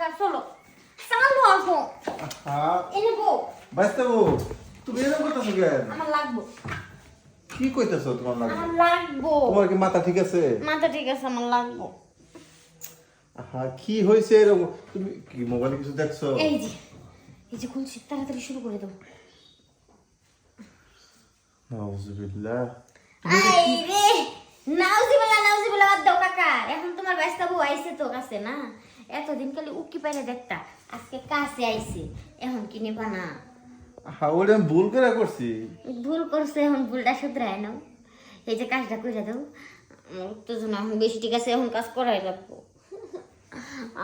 এবার চলো চালো আসো হ্যাঁ এনে বউ বাইস্তা বউ তুমি এরকম করতেছো কেন? আমার লাগবো কি কইতেছো তোমার লাগবে? আমার লাগবো তোমার কি মাথা ঠিক আছে? মাথা ঠিক আছে আমার লাগবো হ্যাঁ কি হয়েছে এরকম? তুমি কি মোবাইলে কিছু দেখছো? এই যে খুলছি তাড়াতাড়ি শুরু করে দাও নাউজুবিল্লাহ। আই রে নাউজিবিল্লাহ বাদ দাও কাকা এখন তোমার বাইস্তা বউ আইছে তো কাছে না এতদিন খালি উকি পাইলে দেখতা আজকে কাছে আইছে এখন কি নেবা না হ্যাঁ ওটা আমি ভুল করে করছি। ভুল করছে এখন ভুলটা শুধরায় নাও এই যে কাজটা করে দাও উত্তেজনা এখন বেশি ঠিক আছে এখন কাজ করাই লাগবো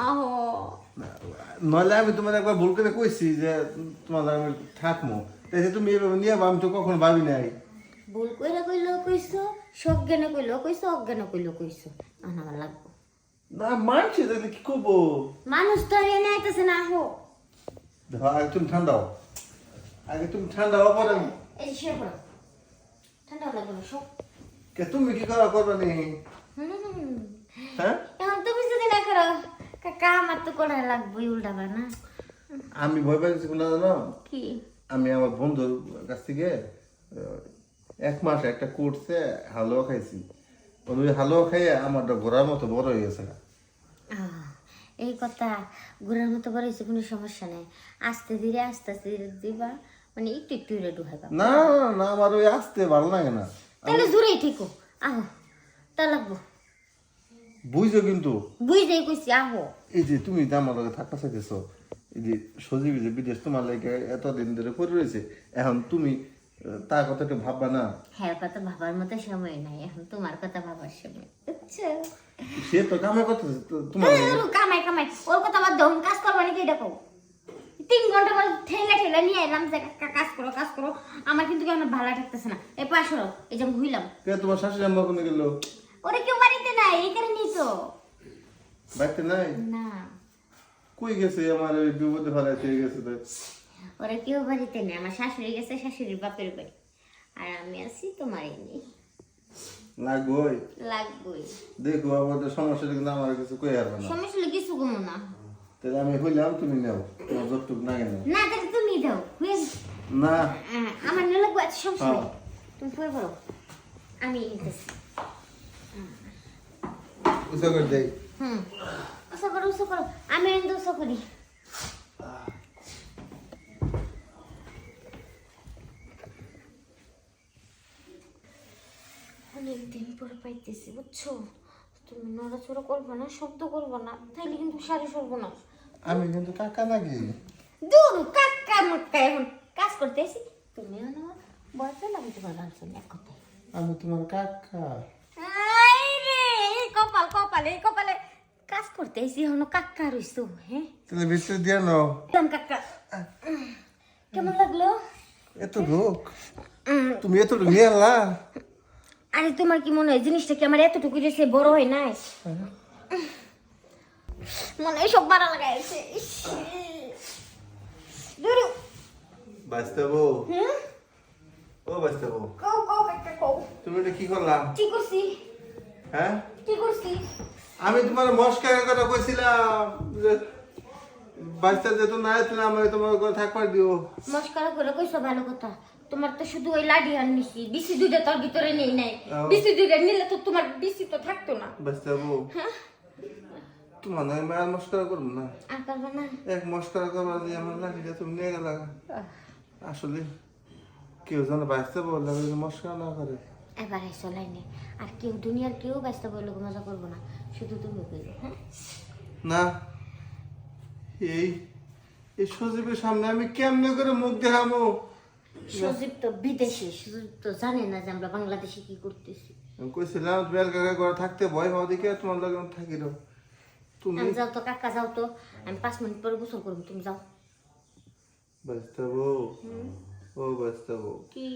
আহো নইলে আমি তোমার একবার ভুল করে কইছি যে তোমার আমি থাকবো, তাই যে তুমি এভাবে নিয়ে আমি তো কখনো ভাবি নাই। ভুল কইরা কইলো কইছো সজ্ঞানে কইলো কইছো অজ্ঞানে কইলো কইছো এখন আমার লাগবো না মানছি তাহলে কি করবো? মানুষ তো আর এনে আইতেছে না আহো দেখো আগে তুমি ঠান্ডা হও, আগে তুমি ঠান্ডা হও পরে এই যে শুয়ে পড়ো ঠান্ডা লাগবে না সব তুমি কি করা করবে নি? হ্যাঁ এখন তুমি যদি না করো কাকা আমার তো করা লাগবেই উল্টাবা না আমি ভয় পাইছি কোন জানো? কি আমি আমার বন্ধুর কাছ থেকে 1 মাস একটা কোর্সে হালুয়া খাইছি, ওই হালুয়া খাইয়ে আমারটা ঘোরার মতো বড় হয়ে গেছে। এই কথা ঘোরার মতো করেছে কোনো সমস্যা নেই আস্তে ধীরে দিবা মানে একটু একটু রেডু হইবা না না আমার ওই আসতে ভালো লাগে না। তাহলে জোরেই ঠিকো আহো তা লাগবো বুঝছো কিন্তু বুঝতেই কইছি আহো এই যে তুমি যে আমার লগে থাকতে চাইতেছো, এই যে সজীব যে বিদেশ তোমার লাগে এতদিন ধরে পড়ে রয়েছে, এখন তুমি তার কথা একটু ভাববা না? হ্যাঁ কথা ভাবার মতো সময় নাই এখন তোমার কথা ভাবার সময় বুঝছো সে তো কামে করতেছে তোমার কামাই কামাই ওর কথা বাদ দাও কাজ করবা নাকি এটা কও 3 ঘন্টা পর ঠেলা নিয়ে এলাম যে কাজ করো আমার কিন্তু কেন ভালো লাগতেছে না এই পাশে এই যে আমি হইলাম কে তোমার শাশুড়ি আম্মা কোনে গেল? ওরে কেউ বাড়িতে নাই এই কারণে তো বাড়িতে নাই? না কই গেছে আমার ওই বিপদে ফেলাইতে গেছে তো? ওরা কেউ বাড়িতে নেই আমার শাশুড়ি গেছে শাশুড়ির বাপের বাড়ি আর আমি আছি তোমার এমনি লাগবই লাগবই দেখো আমাদের সমস্যা কিন্তু আমার কিছু কই হারবে না। সমস্যা হলে কিছু কমো না তাহলে আমি হইলাম তুমি নেও তোমার যতটুক না কেন না তাহলে তুমি দাও হয়ে না আমার নিয়ে লাগবো এত সমস্যা নেই হ্যাঁ। তুমি পরে বলো আমি নিতেছি উসা করে দেই উসা করো আমি এনে উসা করি অনেকদিন পরে পাইতেছি বুঝছো তুমি নড়াচড়া করবে না শব্দ করবে না তাইলে কিন্তু শাড়ি সরবো না আমি কিন্তু কাকা নাকি? দূর কাকা মক্কা এখন কাজ করতে এসি তুমি আমার বয়ফ্রেন্ড আমি তোমার গার্লফ্রেন্ড এক কথায় আমি তোমার কাকা। আই রে এই কপালে কাজ করতে এসি হনো কাকা রইছো হ্যাঁ তাহলে ভিতরে দিয়ে নাও। দিলাম কাকা কেমন লাগলো এত লোক তুমি এত নিয়ে আলা? আরে তোমার কি মনে হয় জিনিসটা কি আমার এতটুকু রেসে বড় হয় নাই মনে হয় সব বাড়া লাগাইছে দুরু বাস্তবো ও বাস্তবো কও কাকা কও তুমি এটা কি করলা? কি করছি হ্যাঁ কি করছি আমি তোমার মস্কারের কথা কইছিলাম যে বাস্তা যেত না তুমি আমার তোমার কথা থাকবার দিও। মস্কারা করে কইছো ভালো কথা তোমার তো শুধু ওই লাডি আর নিছি বিসি দুইটা তোর ভিতরে নেই নাই ও। বিসি দুইটা নিলে তো তোমার বিসি তো থাকতো না বাস্তবো হ্যাঁ তোমার নয় মায়ের মস্কারা করবো না, আর পারবে না এক মস্কারা করবার দিয়ে আমার লাঠিটা তুমি নিয়ে গেলা। আসলে কেউ যেন বাঁচতে বললে মস্কারা না করে। এবার এসো লাইনে আর কেউ দুনিয়ার কেউ ব্যস্ত বললে মজা করবো না শুধু তুমি কইবে হ্যাঁ না এই এই সজীবের সামনে আমি কেমনে করে মুখ দেখাবো? সজীব তো বিদেশি সজীব তো জানে না যে আমরা বাংলাদেশে কি করতেছি আমি কইছিলাম বেল কাকা ঘরে থাকতে ভয় পাও দেখে তোমার লগে থাকিল তুমি। আমি যাও তো কাকা যাও তো আমি 5 মিনিট পরে গোসল করবো তুমি যাও বাস্তবো ও বাস্তবো কি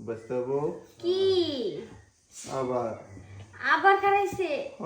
বাস্তবো কি আবার আবার কারাইছে হ